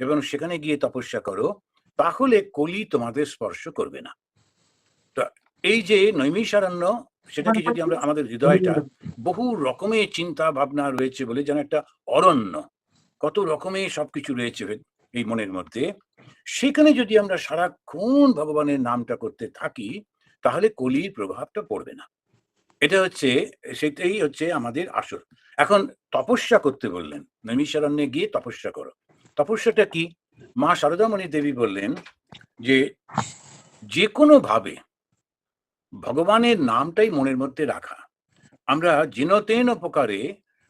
এবং সেখানে গিয়ে তপস্যা করো, তাহলে কলি তোমাদের স্পর্শ করবে না। তো এই যে নৈমিষারণ্য, সেটাকে যদি আমরা আমাদের হৃদয়টা বহু রকমের চিন্তা ভাবনা রয়েছে বলে যেন একটা অরণ্য, কত রকমের সবকিছু রয়েছে এই মনের মধ্যে, সেখানে যদি আমরা সারাক্ষণ ভগবানের নামটা করতে থাকি, তাহলে কলির প্রভাবটা পড়বে না। এটা হচ্ছে, সেটাই হচ্ছে আমাদের আসল। এখন তপস্যা করতে বললেন, নৈমিষারণ্যে গিয়ে তপস্যা করো। তপস্যাটা কি? মা শারদামণি দেবী বললেন যে যে কোনো ভাবে ভগবানের নামটাই মনের মধ্যে রাখা। আমরা যেনতেন প্রকারে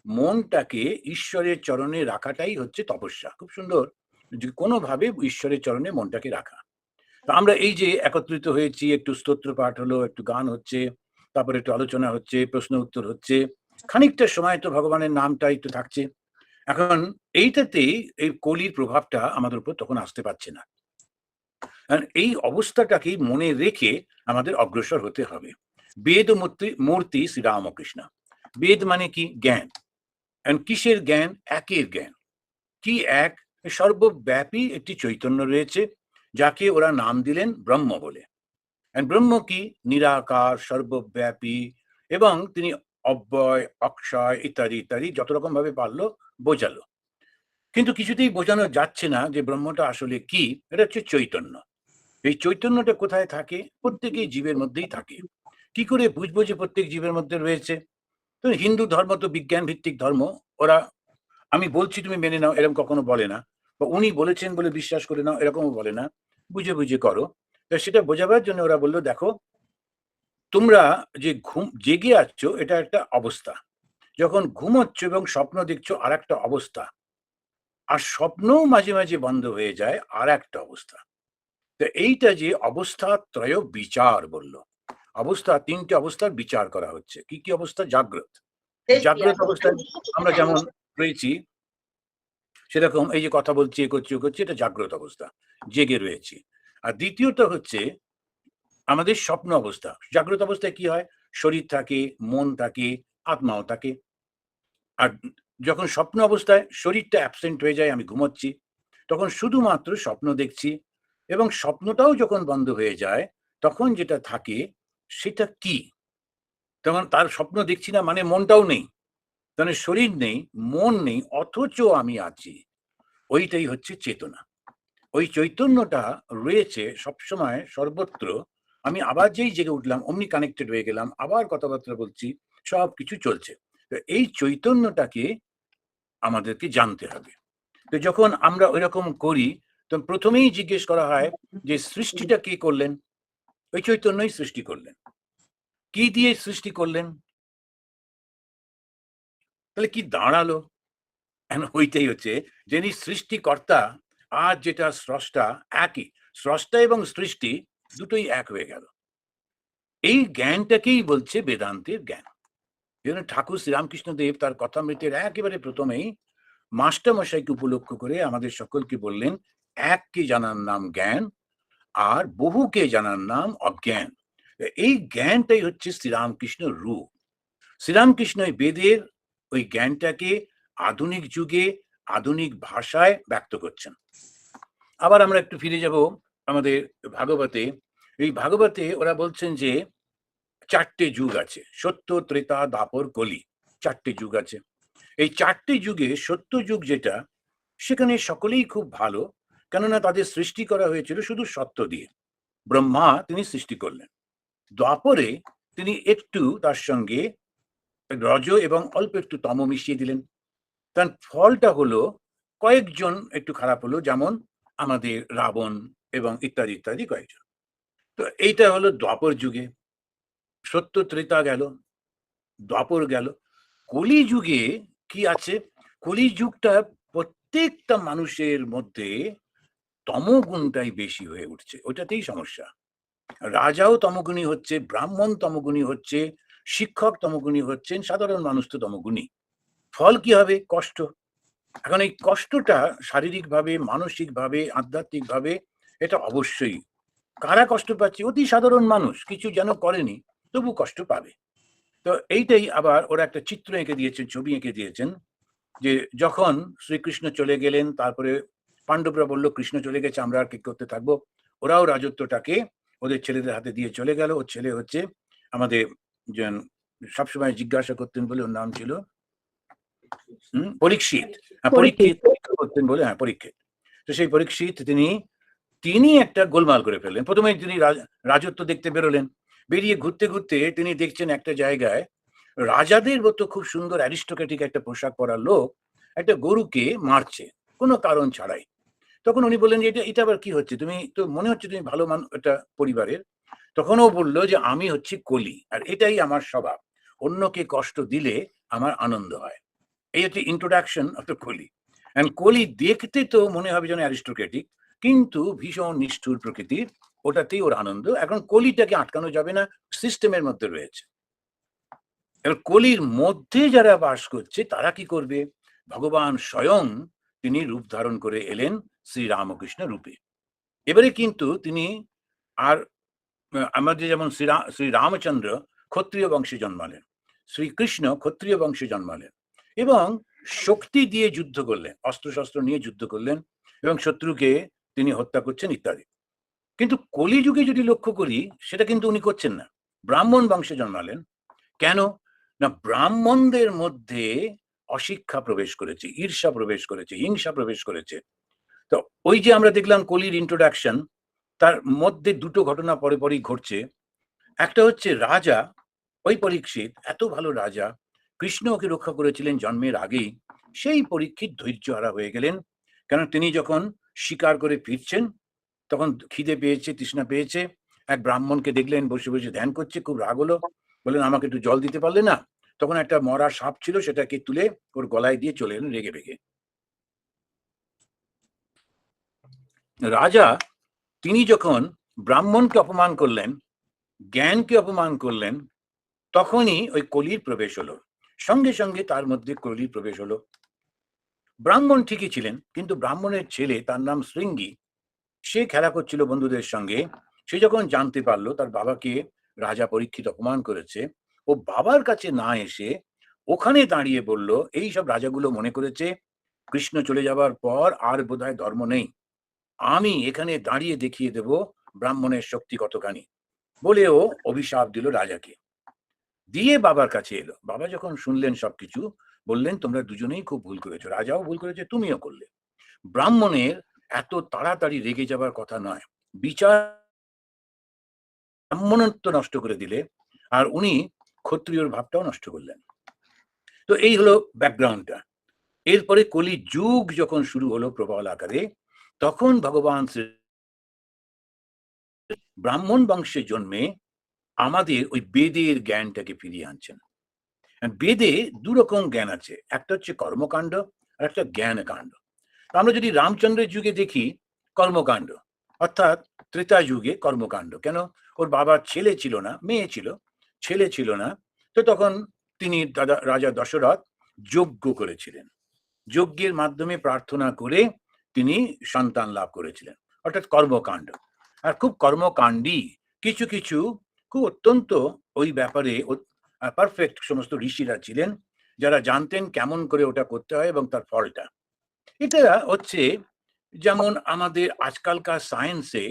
মনটাকে ঈশ্বরের চরণে রাখাটাই হচ্ছে তপস্যা। খুব সুন্দর, যে কোনোভাবে ঈশ্বরের চরণে মনটাকে রাখা। তো আমরা এই যে একত্রিত হয়েছি, একটু স্তোত্র পাঠ হলো, একটু গান হচ্ছে, তারপরে একটু আলোচনা হচ্ছে, প্রশ্ন উত্তর হচ্ছে, খানিকটা সময় তো ভগবানের নামটা একটু থাকছে। এখন এইটাতেই এই কলির প্রভাবটা আমাদের উপর তখন আসতে পারছে না। এই অবস্থাটাকেই মনে রেখে আমাদের অগ্রসর হতে হবে। বেদ মূর্তি শ্রীরামকৃষ্ণ। বেদ মানে কি? জ্ঞান। কিসের জ্ঞান? একের জ্ঞান। কি এক? সর্বব্যাপী একটি চৈতন্য রয়েছে, যাকে ওরা নাম দিলেন ব্রহ্ম বলে। ব্রহ্ম কি? নিরাকার, সর্বব্যাপী, এবং তিনি অব্যয়, অক্ষয় ইত্যাদি ইত্যাদি যত রকম ভাবে পারলো বোঝালো। কিন্তু কিছুতেই বোঝানো যাচ্ছে না যে ব্রহ্মটা আসলে কি। এটা হচ্ছে চৈতন্য। এই চৈতন্যটা কোথায় থাকে? প্রত্যেকেই জীবের মধ্যেই থাকে। কি করে বুঝবো যে প্রত্যেক জীবের মধ্যে রয়েছে? তো হিন্দু ধর্ম তো বিজ্ঞান ভিত্তিক ধর্ম। ওরা আমি বলছি তুমি মেনে নাও এরকম কখনো বলে না, বা উনি বলেছেন বলে বিশ্বাস করে নাও এরকমও বলে না। বুঝে বুঝে করো। তো সেটা বোঝাবার জন্য ওরা বললো, দেখো তোমরা যে জেগে আছো এটা একটা অবস্থা, যখন ঘুমোচ্ছ এবং স্বপ্ন দেখছো আর একটা অবস্থা, আর স্বপ্নও মাঝে মাঝে বন্ধ হয়ে যায় আর একটা অবস্থা। তো এইটা যে অবস্থা ত্রয় বিচার বলল, অবস্থা, তিনটে অবস্থার বিচার করা হচ্ছে। কি কি অবস্থা? জাগ্রত। জাগ্রত অবস্থায় আমরা যেমন রয়েছি, সেরকম এই যে কথা বলছি, এ করছি ও করছি, এটা জাগ্রত অবস্থা, জেগে রয়েছি। আর দ্বিতীয়ত হচ্ছে আমাদের স্বপ্ন অবস্থা। জাগ্রত অবস্থায় কি হয়? শরীর থাকে, মন থাকে, আত্মাও থাকে। আর যখন স্বপ্ন অবস্থায় শরীরটা অ্যাবসেন্ট হয়ে যায়, আমি ঘুমোচ্ছি, তখন শুধুমাত্র স্বপ্ন দেখছি, এবং স্বপ্নটাও যখন বন্ধ হয়ে যায়, তখন যেটা থাকে সেটা কি? তখন তার স্বপ্ন দেখছি না মানে মনটাও নেই, মানে শরীর নেই, মন নেই, অথচ আমি আছি। ওইটাই হচ্ছে চেতনা। ওই চৈতন্যটা রয়েছে সবসময় সর্বত্র। আমি আবার যেই জেগে উঠলাম অমনি কানেক্টেড হয়ে গেলাম, আবার কথাবার্তা বলছি, সব কিছু চলছে। তো এই চৈতন্যটাকে আমাদেরকে জানতে হবে। তো যখন আমরা ওইরকম করি, তখন প্রথমেই জিজ্ঞেস করা হয় যে সৃষ্টিটা কে করলেন? ওই চৈতন্যই সৃষ্টি করলেন। কি দিয়ে সৃষ্টি করলেন? তাহলে কি দাঁড়ালো? ওইটাই হচ্ছে, যিনি সৃষ্টিকর্তা আর যেটা স্রষ্টা, একই। স্রষ্টা এবং সৃষ্টি দুটোই এক হয়ে গেল। এই জ্ঞানটাকেই বলছে বেদান্তের জ্ঞান। যেন ঠাকুর শ্রীরামকৃষ্ণ দেব তার কথামৃতের একেবারে প্রথমেই মাস্টারমশাইকে উপলক্ষ করে আমাদের সকলকে বললেন, এককে জানার নাম জ্ঞান, আর বহুকে জানার নাম অজ্ঞান। এই জ্ঞানটাই হচ্ছে শ্রীরামকৃষ্ণ রূপ। শ্রীরামকৃষ্ণ বেদের ওই জ্ঞানটাকে আধুনিক যুগে আধুনিক ভাষায় ব্যক্ত করছেন। আবার আমরা একটু ফিরে যাব আমাদের ভাগবতে। এই ভাগবতে ওরা বলছেন যে চারটে যুগ আছে, সত্য, ত্রেতা, দ্বাপর, কলি। চারটে যুগ আছে। এই চারটে যুগে সত্য যুগ যেটা, সেখানে সকলেই খুব ভালো, কেননা তাদের সৃষ্টি করা হয়েছিল শুধু সত্য দিয়ে। ব্রহ্মা তিনি সৃষ্টি করলেন। দ্বাপরে তিনি একটু তার সঙ্গে রজ এবং অল্প একটু তম মিশিয়ে দিলেন। তার ফলটা হলো কয়েকজন একটু খারাপ হলো, যেমন আমাদের রাবণ এবং ইত্যাদি ইত্যাদি কয়েকজন। তো এইটা হলো দ্বাপর যুগে। সত্য ত্রেতা গেল, দ্বাপর গেল। কলি যুগে কি আছে? কলি যুগটা প্রত্যেকটা মানুষের মধ্যে তমগুণটাই বেশি হয়ে উঠছে, ওটাতেই সমস্যা। রাজাও তমগুণী হচ্ছে, ব্রাহ্মণ তমগুণী হচ্ছে, শিক্ষক তমগুণী হচ্ছেন, সাধারণ মানুষ তো তমগুণী। ফল কি হবে? কষ্ট। এখন এই কষ্টটা শারীরিকভাবে, মানসিকভাবে, আধ্যাত্মিকভাবে, এটা অবশ্যই। কারা কষ্ট পাচ্ছে? অতি সাধারণ মানুষ, কিছু যেন করেনি, তবু কষ্ট পাবে। তো এইটাই আবার ওরা একটা চিত্র এঁকে দিয়েছেন, ছবি এঁকে দিয়েছেন, যে যখন শ্রীকৃষ্ণ চলে গেলেন, তারপরে পাণ্ডবরা বললো কৃষ্ণ চলে গেছে, আমরা আর কি করতে থাকবো। ওরাও রাজত্বটাকে ওদের ছেলেদের হাতে দিয়ে চলে গেল। ওর ছেলে হচ্ছে আমাদের যে সবসময় জিজ্ঞাসা করতেন বলে, ওর নাম ছিল পরীক্ষিত। পরীক্ষিত পরীক্ষা করতেন বলে, পরীক্ষিত। তো সেই পরীক্ষিত তিনি একটা গোলমাল করে ফেললেন। প্রথমে তিনি রাজত্ব দেখতে বেরোলেন, বেরিয়ে ঘুরতে ঘুরতে তিনি দেখছেন একটা জায়গায় রাজাদের মতো খুব সুন্দর অ্যারিস্টোক্রেটিক একটা পোশাক পরা লোক একটা গরুকে মারছে কোনো কারণ ছাড়াই। তখন উনি বললেন যে এটা আবার কি হচ্ছে, তুমি তো মনে হচ্ছে তুমি ভালো একটা পরিবারের। তখন ও বললো যে আমি হচ্ছি কলি, আর এটাই আমার স্বভাব, অন্যকে কষ্ট দিলে আমার আনন্দ হয়। এই হচ্ছে ইন্ট্রোডাকশন অফ দ্য কলি। অ্যান্ড কলি দেখতে তো মনে হবে যেন অ্যারিস্টোক্রেটিক, কিন্তু ভীষণ নিষ্ঠুর প্রকৃতির, ওটাতেই ওর আনন্দ। এখন কলিটাকে আটকানো যাবে না, সিস্টেমের মধ্যে রয়েছে। এবার কলির মধ্যে যারা বাস করছে তারা কি করবে? ভগবান স্বয়ং তিনি রূপ ধারণ করে এলেন শ্রীরামকৃষ্ণ রূপে। এবারে কিন্তু তিনি আর আমাদের যেমন শ্রীরামচন্দ্র ক্ষত্রিয় বংশে জন্মালেন, শ্রীকৃষ্ণ ক্ষত্রিয় বংশে জন্মালেন এবং শক্তি দিয়ে যুদ্ধ করলেন, অস্ত্রশস্ত্র নিয়ে যুদ্ধ করলেন এবং শত্রুকে তিনি হত্যা করছেন ইত্যাদি। কিন্তু কলিযুগে যদি লক্ষ্য করি, সেটা কিন্তু উনি করছেন না। ব্রাহ্মণ বংশে জন্মালেন। কেন না? ব্রাহ্মণদের মধ্যে অশিক্ষা প্রবেশ করেছে, ঈর্ষা প্রবেশ করেছে, হিংসা প্রবেশ করেছে। তো ওই যে আমরা দেখলাম কলির ইন্ট্রোডাকশন, তার মধ্যে দুটো ঘটনা পরে পরেই ঘটছে। একটা হচ্ছে রাজা ওই পরীক্ষিত, এত ভালো রাজা, কৃষ্ণ ওকে রক্ষা করেছিলেন জন্মের আগেই। সেই পরীক্ষিত ধৈর্যহারা হয়ে গেলেন, কারণ তিনি যখন শিকার করে ফিরছেন তখন খিদে পেয়েছে, তৃষ্ণা পেয়েছে। এক ব্রাহ্মণকে দেখলেন বসে বসে ধ্যান করছে, খুব রাগ হলো, বললেন আমাকে একটু জল দিতে পারলে না? তখন একটা মরা সাপ ছিল, সেটাকে তুলে ওর গলায় দিয়ে চলে এলেন রেগে রেগে। রাজা তিনি যখন ব্রাহ্মণকে অপমান করলেন, জ্ঞানকে অপমান করলেন, তখনই ওই কলির প্রবেশ হলো। সঙ্গে সঙ্গে তার মধ্যে কলির প্রবেশ হলো। ব্রাহ্মণ ঠিকই ছিলেন, কিন্তু ব্রাহ্মণের ছেলে, তার নাম শৃঙ্গী, সে খেলা করছিল বন্ধুদের সঙ্গে। সে যখন জানতে পারলো তার বাবাকে রাজা পরীক্ষিত অপমান করেছে, ও বাবার কাছে না এসে ওখানে দাঁড়িয়ে বলল, এই সব রাজাগুলো মনে করেছে কৃষ্ণ চলে যাবার পর আর বোধহয় ধর্ম নেই, আমি এখানে দাঁড়িয়ে দেখিয়ে দেব ব্রাহ্মণের শক্তি কতখানি, বলে ও অভিশাপ দিল রাজাকে। দিয়ে বাবার কাছে এলো। বাবা যখন শুনলেন সবকিছু, বললেন তোমরা দুজনেই খুব ভুল করেছো, রাজাও ভুল করেছে, তুমিও করলে। ব্রাহ্মণের এত তাড়াতাড়ি রেগে যাবার কথা নয়, বিচার ব্রাহ্মণত্ব নষ্ট করে দিলে, আর উনি ক্ষত্রিয়র ভাবটাও নষ্ট করলেন। তো এই হলো ব্যাকগ্রাউন্ডটা। এরপরে কলি যুগ যখন শুরু হলো প্রবল আকারে, তখন ভগবান ব্রাহ্মণ বংশে জন্মে আমাদের ওই বেদের জ্ঞানটাকে ফিরিয়ে আনছেন। বেদে দুরকম জ্ঞান আছে, একটা হচ্ছে কর্মকাণ্ড আর একটা জ্ঞানকাণ্ড। আমরা যদি রামচন্দ্রের যুগে দেখি কর্মকাণ্ড, অর্থাৎ ত্রেতা যুগে কর্মকাণ্ড। কেন? ওর বাবার ছেলে ছিল না, মেয়ে ছিল, ছেলে ছিল না। তো তখন তিনি রাজা দশরথ যজ্ঞ করেছিলেন, যজ্ঞের মাধ্যমে প্রার্থনা করে তিনি সন্তান লাভ করেছিলেন, অর্থাৎ কর্মকাণ্ড। আর খুব কর্মকাণ্ডী কিছু কিছু খুব অত্যন্ত ওই ব্যাপারে পারফেক্ট সমস্ত ঋষিরা ছিলেন, যারা জানতেন কেমন করে ওটা করতে হয় এবং তার ফলটা। এটা হচ্ছে যেমন আমাদের আজকালকার সায়েন্সে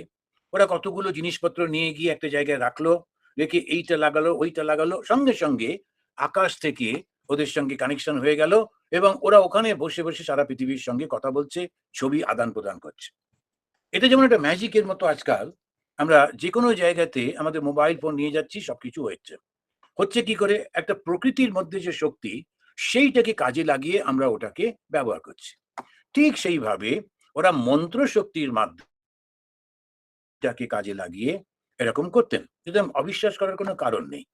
ওরা কতগুলো জিনিসপত্র নিয়ে গিয়ে একটা জায়গায় রাখলো, রেখে এইটা লাগালো ওইটা লাগালো, সঙ্গে সঙ্গে আকাশ থেকে ওদের সঙ্গে কানেকশন হয়ে গেল এবং ওরা ওখানে বসে বসে সারা পৃথিবীর সঙ্গে কথা বলছে, ছবি আদান প্রদান করছে। এটা যেমন একটা ম্যাজিকের মতো আজকাল আমরা যে কোনো জায়গাতে আমাদের মোবাইল ফোন নিয়ে যাচ্ছি, সবকিছু হচ্ছে কি করে? একটা প্রকৃতির মধ্যে যে শক্তি, সেইটাকে কাজে লাগিয়ে আমরা ওটাকে ব্যবহার করছি। ঠিক সেইভাবে ওরা মন্ত্র শক্তির মাধ্যমে কাজে লাগিয়ে এরকম করতেন, যদি অবিশ্বাস করার কোনো কারণ নেই।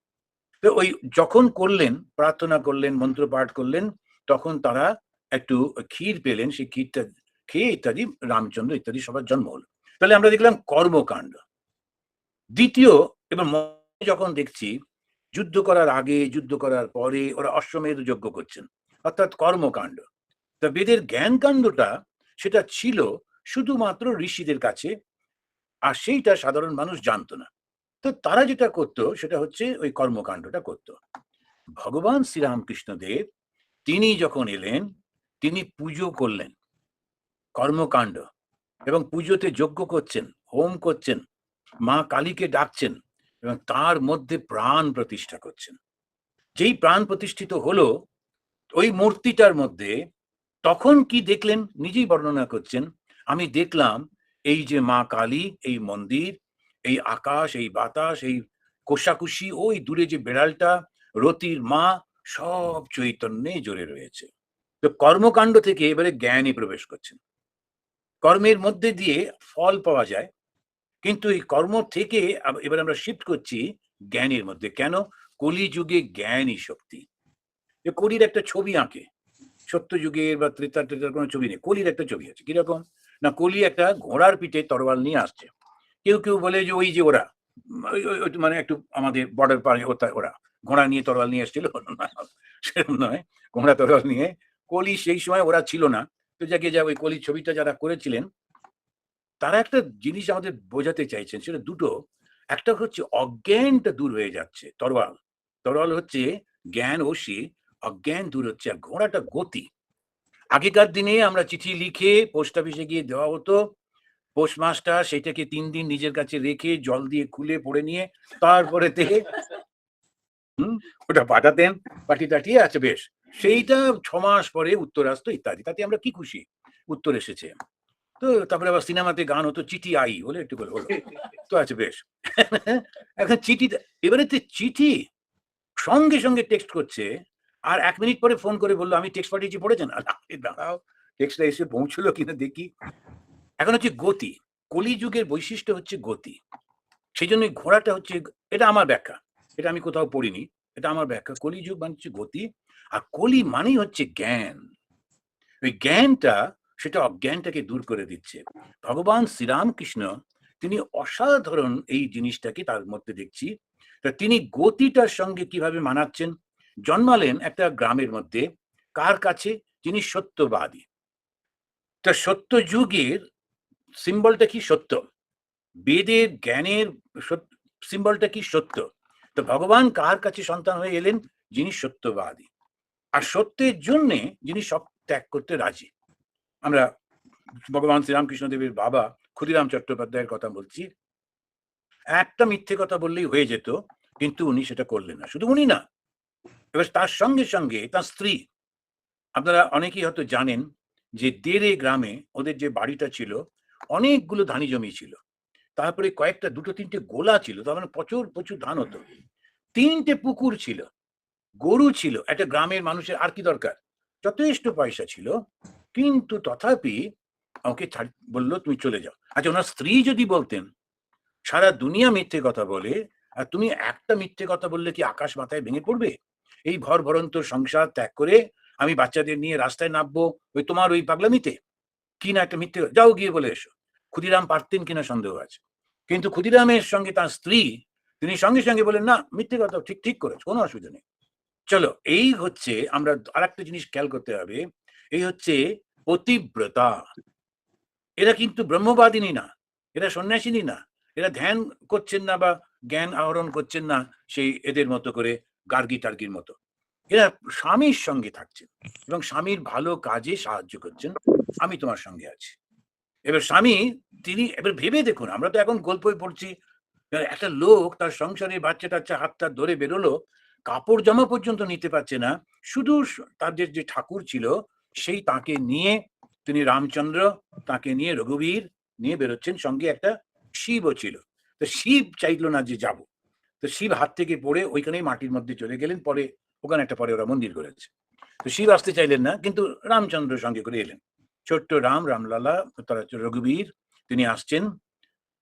তো ওই যখন করলেন, প্রার্থনা করলেন, মন্ত্র পাঠ করলেন, তখন তারা একটু ক্ষীর পেলেন, সেই ক্ষীরটা খেয়ে ইত্যাদি রামচন্দ্র ইত্যাদি সবার জন্ম হলো। তাহলে আমরা দেখলাম কর্মকাণ্ড। দ্বিতীয়, এবার যখন দেখছি যুদ্ধ করার আগে, যুদ্ধ করার পরে ওরা অশ্বমেধ যজ্ঞ করছেন, অর্থাৎ কর্মকাণ্ড। তা বেদের জ্ঞান কাণ্ডটা সেটা ছিল শুধুমাত্র ঋষিদের কাছে, আর সেইটা সাধারণ মানুষ জানতো না। তো তারা যেটা করতো সেটা হচ্ছে ওই কর্মকাণ্ডটা করতো। ভগবান শ্রীরামকৃষ্ণদেব তিনি যখন এলেন, তিনি পুজো করলেন। কর্মকাণ্ড এবং পুজোতে যজ্ঞ করছেন, হোম করছেন, মা কালীকে ডাকছেন এবং তার মধ্যে প্রাণ প্রতিষ্ঠা করছেন। যেই প্রাণ প্রতিষ্ঠিত হলো ওই মূর্তিটার মধ্যে, তখন কি দেখলেন নিজেই বর্ণনা করছেন, আমি দেখলাম এই যে মা কালী, এই মন্দির, এই আকাশ, এই বাতাস, এই কোষাকুষি, ওই দূরে যে বেড়ালটা, রতির মা, সব চৈতন্যে জড়ে রয়েছে। তো কর্মকাণ্ড থেকে এবারে জ্ঞানী প্রবেশ করছেন। কর্মের মধ্যে দিয়ে ফল পাওয়া যায়, কিন্তু এই কর্ম থেকে এবার আমরা শিফট করছি জ্ঞানের মধ্যে। কেন? কলিযুগে জ্ঞানই শক্তি। যে কলির একটা ছবি আঁকে, সত্য যুগের বা ত্রেতা টেতার কোনো ছবি নেই, কলির একটা ছবি আছে। কিরকম? না, কলি একটা ঘোড়ার পিঠে তরোয়াল নিয়ে আসছে। কেউ কেউ বলে যে ওই যে ওরা মানে একটু আমাদের বর্ডার পারে ওরা ঘোড়া নিয়ে তরোয়াল নিয়ে এসেছিল, সেরকম নয়। ঘোড়া তরোয়াল নিয়ে কলি সেই সময় ওরা ছিল না। তো যাকে যা ওই কলির ছবিটা যারা করেছিলেন, তারা একটা জিনিস আমাদের বোঝাতে চাইছেন, সেটা দুটো। একটা হচ্ছে অজ্ঞানটা দূর হয়ে যাচ্ছে, তরোয়াল। তরোয়াল হচ্ছে জ্ঞান অসি, অজ্ঞান দূর হচ্ছে, আর ঘোড়াটা গতি। আগেকার দিনে আমরা চিঠি লিখে পোস্ট অফিসে গিয়ে দেওয়া হতো, পোস্টমাস্টার সেটাকে ৩ দিন নিজের কাছে রেখে জল দিয়ে খুলে পড়ে নিয়ে তারপরে ওটা পাঠাতেন, পাঠিয়ে টাঠিয়ে আছে বেশ। সেইটা ৬ মাস পরে উত্তর আসতো ইত্যাদি। তাতে আমরা কি খুশি, উত্তর এসেছে। তো তারপরে আবার সিনেমাতে গান হতো, চিঠি আই বলে একটু করে হলো। তো আছে বেশ। এখন চিঠিতে এবারে তো চিঠি সঙ্গে, সঙ্গে টেক্সট করছে। আর ১ মিনিট পরে ফোন করে বলল, "আমি টেক্সট পাঠিয়েছি, পড়েছেন?" আরে দাঁড়াও, টেক্সটটা এসে পৌঁছলো কিনা দেখি। এখন হচ্ছে গতি। কলিযুগের বৈশিষ্ট্য হচ্ছে গতি। সেজন্যই ঘোড়াটা হচ্ছে, এটা আমার ব্যাখ্যা। এটা আমি কোথাও পড়িনি। এটা আমার ব্যাখ্যা। কলিযুগ মানে হচ্ছে গতি। আর কলি মানেই হচ্ছে জ্ঞান। ওই জ্ঞানটা, সেটা অজ্ঞানটাকে দূর করে দিচ্ছে। ভগবান শ্রীরামকৃষ্ণ তিনি অসাধারণ এই জিনিসটাকে তার মধ্যে দেখছি। তা তিনি গতিটার সঙ্গে কিভাবে মানাচ্ছেন। জন্মালেন একটা গ্রামের মধ্যে, কার কাছে? যিনি সত্যবাদী। তা সত্য যুগের সিম্বলটা কি? সত্য। বেদের জ্ঞানের সিম্বলটা কি? সত্য। তো ভগবান কার কাছে সন্তান হয়ে এলেন? যিনি সত্যবাদী। আর সত্যের জন্যে যিনি সব ত্যাগ করতে রাজি। আমরা ভগবান শ্রীরামকৃষ্ণ দেবের বাবা ক্ষুদিরাম চট্টোপাধ্যায়ের কথা বলছি। একটা মিথ্যে কথা বললেই হয়ে যেত, কিন্তু উনি সেটা করলেন না। শুধু উনি না, এবার তার সঙ্গে, সঙ্গে তার স্ত্রী। আপনারা অনেকেই হয়তো জানেন যে দেড়ে গ্রামে ওদের যে বাড়িটা ছিল, অনেকগুলো ধানি জমি ছিল। তারপরে কয়েকটা ২টো ৩টে গোলা ছিল। তার মানে প্রচুর, প্রচুর ধান হতো। ৩টে পুকুর ছিল, গরু ছিল। একটা গ্রামের মানুষের আর কি দরকার? যথেষ্ট পয়সা ছিল। কিন্তু তথাপি ওকে বলল, "তুমি চলে যাও।" আচ্ছা, ওনার স্ত্রী যদি বলতেন, "সারা দুনিয়া মিথ্যে কথা বলে, আর তুমি একটা মিথ্যে কথা বললে কি আকাশ মাথায় ভেঙে পড়বে? এই ভরভরন্ত সংসার ত্যাগ করে আমি বাচ্চাদের নিয়ে রাস্তায় নামবো ওই তোমার ওই পাগলামিতে? কি না একটা মিথ্যে, যাও গিয়ে বলে এসো।" ক্ষুদিরাম পারতেন কিনা সন্দেহ আছে। কিন্তু ক্ষুদিরামের সঙ্গে তার স্ত্রী, তিনি সঙ্গে, সঙ্গে বললেন, "না, মিথ্যে কথা, ঠিক করেছো, কোনো অসুবিধা নেই।" চলো, এই হচ্ছে, আমরা আরেকটা জিনিস খেয়াল করতে হবে। এই হচ্ছে পতিব্রতা। এরা কিন্তু ব্রহ্মবাদিনী না, এরা সন্ন্যাসিনী না, এরা ধ্যান করছেন না বা জ্ঞান আহরণ করছেন না সেই এদের মতো করে, গার্গী টার্গির মতো। এরা স্বামীর সঙ্গে থাকছেন এবং স্বামীর ভালো কাজে সাহায্য করছেন। আমি তোমার সঙ্গে আছি। এবার স্বামী, তিনি এবার ভেবে দেখুন, আমরা তো এখন গল্পই পড়ছি। একটা লোক তার সংসারে বাচ্চা-টাচ্চা হাত-টাত ধরে বেরোলো, কাপড় জামা পর্যন্ত নিতে পারছে না। শুধু তাদের যে ঠাকুর ছিল, সেই তাকে নিয়ে, তিনি রামচন্দ্র, তাকে নিয়ে রঘুবীর নিয়ে বেরোচ্ছেন, সঙ্গে একটা শিবও ছিল। তো শিব চাইল না যে যাবো। তো শিব হাত থেকে পড়ে ওইখানেই মাটির মধ্যে চলে গেলেন। পরে ওখানে একটা পরে ওরা মন্দির করেছে। তো শিব আসতে চাইলেন না, কিন্তু রামচন্দ্র সঙ্গে করে এলেন। ছোট্ট রামলালা, তারা হচ্ছে রঘুবীর, তিনি আসছেন।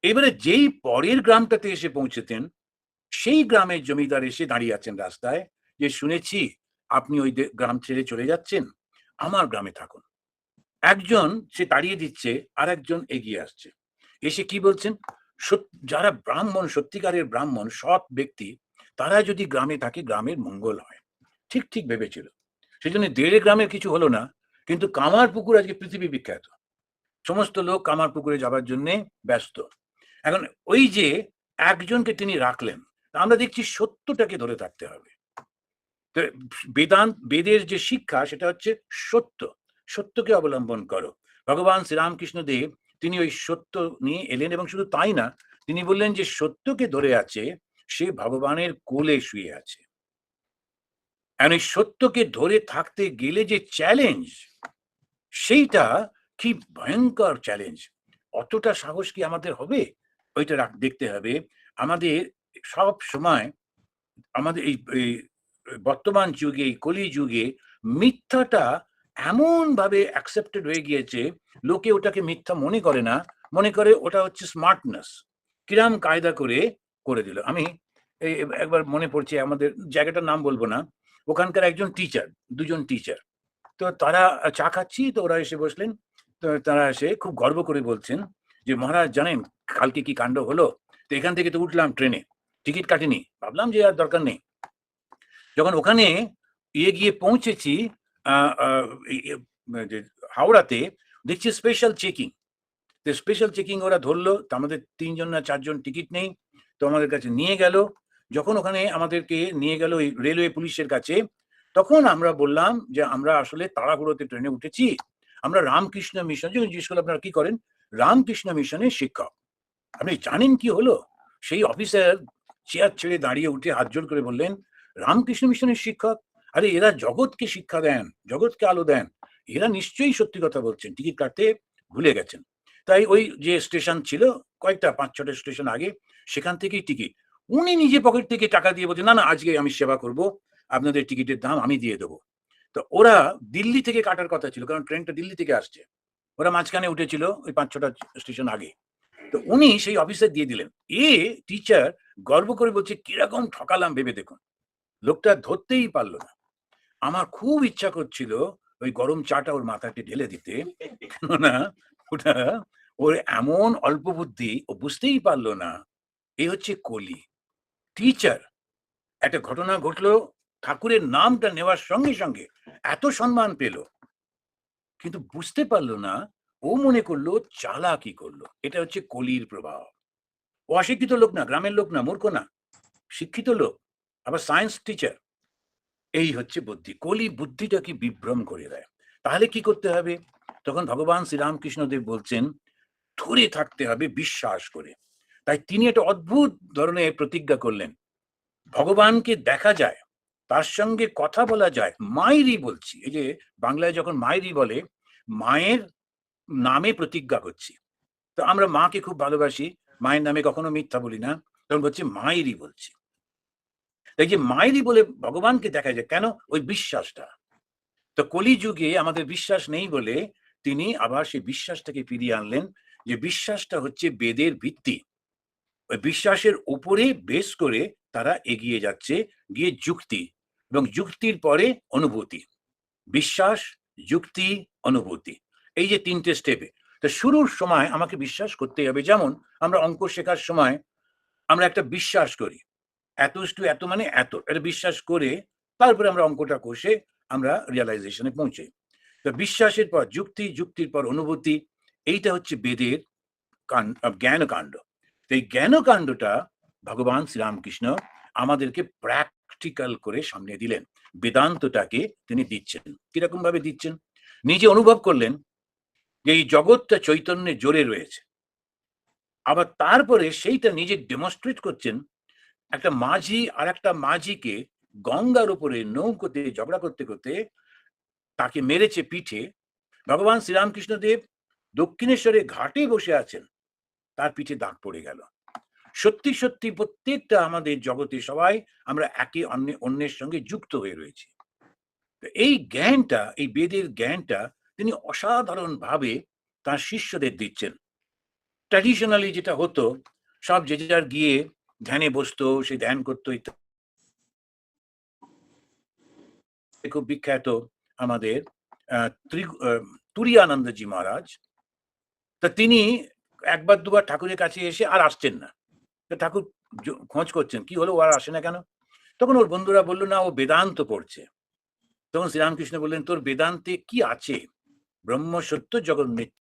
এবারে যেই পরের গ্রামটাতে এসে পৌঁছেছেন, সেই গ্রামের জমিদার এসে দাঁড়িয়ে আছেন রাস্তায়, যে, "শুনেছি আপনি ওই গ্রাম ছেড়ে চলে যাচ্ছেন, আমার গ্রামে থাকুন।" একজন সে তাড়িয়ে দিচ্ছে, আরেকজন এগিয়ে আসছে। এসে কি বলছেন? যারা ব্রাহ্মণ, সত্যিকারের ব্রাহ্মণ, সৎ ব্যক্তি, তারা যদি গ্রামে থাকে, গ্রামের মঙ্গল হয়। ঠিক, ঠিক ভেবেছিল। সেজন্য দেড়ে গ্রামের কিছু হলো না। কিন্তু কামারপুকুর আজকে পৃথিবী বিখ্যাত। সমস্ত লোক কামারপুকুরে যাবার জন্যে ব্যস্ত। এখন ওই যে একজনকে তিনি রাখলেন, আমরা দেখছি সত্যটাকে ধরে থাকতে হবে। তো বেদের যে শিক্ষা, সেটা হচ্ছে সত্য। সত্যকে অবলম্বন করো। ভগবান শ্রীরামকৃষ্ণ দেব তিনি ওই সত্য নিয়ে এলেন, এবং শুধু তাই না, তিনি বললেন যে সত্যকে ধরে আছে সে ভগবানের কোলে শুয়ে আছে। আর এই সত্যকে ধরে থাকতে গেলে যে চ্যালেঞ্জ, সেইটা কি ভয়ঙ্কর চ্যালেঞ্জ! অতটা সাহস কি আমাদের হবে? ওইটা দেখতে হবে। আমাদের সব সময় আমাদের এই বর্তমান যুগে, এই কলি যুগে মিথ্যাটা এমনভাবে অ্যাকসেপ্টেড হয়ে গিয়েছে, লোকে ওটাকে মিথ্যা মনে করে না, মনে করে ওটা হচ্ছে স্মার্টনেস। কিরাম কায়দা করে করে দিল। আমি একবার মনে পড়ছে, আমাদের জায়গাটার নাম বলবো না, ওখানকার একজন টিচার, দুজন টিচার। তো তারা চা খাচ্ছি, তো ওরা এসে বসলেন। তো তারা এসে খুব গর্ব করে বলছেন যে, "মহারাজ জানেন কালকে কি কাণ্ড হলো? তো এখান থেকে তো উঠলাম ট্রেনে, টিকিট কাটিনি। ভাবলাম যে আর দরকার নেই। যখন ওখানে গিয়ে পৌঁছেছি আ আ যে হাওড়াতে, দেখছি স্পেশাল চেকিং। তো স্পেশাল চেকিং ওরা ধরলো। তো আমাদের ৩ জন না ৪ জন টিকিট নেই। তো আমাদের কাছে নিয়ে গেল। যখন ওখানে আমাদেরকে নিয়ে গেল ওই রেলওয়ে পুলিশের কাছে, তখন আমরা বললাম যে, "আমরা আসলে তাড়াহুড়োতে ট্রেনে উঠেছি। আমরা রামকৃষ্ণ মিশন।" যখন জিজ্ঞেস করলাম, "আপনারা কি করেন?" "রামকৃষ্ণ মিশনের শিক্ষক।" আপনি জানেন কি হলো? সেই অফিসার চেয়ার ছেড়ে দাঁড়িয়ে উঠে হাত জোড় করে বললেন, "রামকৃষ্ণ মিশনের শিক্ষক? আরে এরা জগৎকে শিক্ষা দেন, জগৎকে আলো দেন। এরা নিশ্চয়ই সত্যি কথা বলছেন। টিকিট কাটতে ভুলে গেছেন।" তাই ওই যে স্টেশন ছিল, কয়েকটা ৫-৬ টা স্টেশন আগে, সেখান থেকেই টিকিট। উনি নিজে পকেট থেকে টাকা দিয়ে বলছেন, "না, না, আজকে আমি সেবা করব। আপনাদের টিকিটের দাম আমি দিয়ে দেব।" তো ওরা দিল্লি থেকে কাটার কথা ছিল, কারণ ট্রেনটা দিল্লি থেকে আসছে। ওরা মাঝখানে উঠেছিল ওই ৫-৬ টা স্টেশন আগে। তো উনি সেই অফিসে দিয়ে দিলেন। টিচার গর্ব করে বলছে, "কিরকম ঠকালাম ভেবে দেখুন।" লোকটা ধরতেই পারল না। আমার খুব ইচ্ছা করছিল ওই গরম চাটা ওর মাথাতে ঢেলে দিতে। কেননা ওটা ওর এমন অল্প বুদ্ধি, ও বুঝতেই পারল না। এ হচ্ছে কলি। টিচার, একটা ঘটনা ঘটলো, ঠাকুরের নামটা নেওয়ার সঙ্গে, সঙ্গে এত সম্মান পেল। কিন্তু বুঝতে পারল না, ও মনে করল চালাকি করল। এটা হচ্ছে কলির প্রভাব। ও অশিক্ষিত লোক না, গ্রামের লোক না, মূর্খ না, শিক্ষিত লোক। আবার সায়েন্স টিচার। এই হচ্ছে বুদ্ধি। কলি বুদ্ধিটাকে বিভ্রম করে দেয়। তাহলে কি করতে হবে? তখন ভগবান শ্রীরামকৃষ্ণদেব বলছেন, ধরে থাকতে হবে বিশ্বাস করে। তাই তিনি একটা অদ্ভুত ধরনের প্রতিজ্ঞা করলেন। ভগবানকে দেখা যায়, তার সঙ্গে কথা বলা যায়। মায়েরই বলছি। এই যে বাংলায় যখন মায়েরই বলে, মায়ের নামে প্রতিজ্ঞা করছি। তো আমরা মাকে খুব ভালোবাসি। মায়ের নামে কখনো মিথ্যা বলি না। তখন বলছি মায়েরই বলছি। এই যে মায়েরই বলে ভগবানকে দেখা যায় কেন? ওই বিশ্বাসটা। তো কলিযুগে আমাদের বিশ্বাস নেই বলে তিনি আবার সেই বিশ্বাসটাকে ফিরিয়ে আনলেন, যে বিশ্বাসটা হচ্ছে বেদের ভিত্তি। ওই বিশ্বাসের উপরে বেস করে তারা এগিয়ে যাচ্ছে, গিয়ে যুক্তি, এবং যুক্তির পরে অনুভূতি। বিশ্বাস, যুক্তি, অনুভূতি। এই যে ৩ টে স্টেপে। তো শুরুর সময় আমাকে বিশ্বাস করতেই হবে। যেমন আমরা অঙ্ক শেখার সময় আমরা একটা বিশ্বাস করি। এত ইস্টু এত মানে এত। এটা বিশ্বাস করে তারপরে আমরা অঙ্কটা কষে আমরা রিয়ালাইজেশন এ পৌঁছাই। তো বিশ্বাসের পর যুক্তি, যুক্তির পর অনুভূতি। এইটা হচ্ছে বেদের জ্ঞানকাণ্ড। তো এই জ্ঞানকাণ্ডটা ভগবান শ্রীরামকৃষ্ণ আমাদেরকে প্র্যাকটিক্যাল করে সামনে দিলেন। বেদান্তটাকে তিনি দিচ্ছেন। কিরকম ভাবে দিচ্ছেন? নিজে অনুভব করলেন যে এই জগৎটা চৈতন্যের জোরে রয়েছে। আবার তারপরে সেইটা নিজে ডেমনস্ট্রেট করছেন। একটা মাঝি আরেকটা মাঝিকে গঙ্গার উপরে নৌকোতে ঝগড়া করতে, করতে তাকে মেরেছে পিঠে। ভগবান শ্রীরামকৃষ্ণদেব দক্ষিণেশ্বরে ঘাটে বসে আছেন। তার পিঠে দাগ পড়ে গেল। সত্যি, সত্যি প্রত্যেকটা আমাদের জগতে সবাই আমরা একে অন্যের সঙ্গে যুক্ত হয়ে রয়েছি। তো এই জ্ঞানটা, এই বেদের জ্ঞানটা তিনি অসাধারণভাবে তার শিষ্যদের দিচ্ছেন। ট্র্যাডিশনালি যেটা হতো, সব যে যার গিয়ে ধ্যানে বসতো, সে ধ্যান করত ইত্যাদি। খুব বিখ্যাত আমাদের আ ত্রি আ তুরীয়ানন্দজি মহারাজ। তা তিনি একবার দুবার ঠাকুরের কাছে এসে আর আসছেন না। তো ঠাকুর খোঁজ করছেন, "কি হলো? ও আর আসে না কেন?" তখন ওর বন্ধুরা বলল, "না, ও বেদান্ত পড়ছে।" তখন শ্রীরামকৃষ্ণ বললেন, "তোর বেদান্তে কি আছে? ব্রহ্ম সত্য, জগৎ মিথ্যা।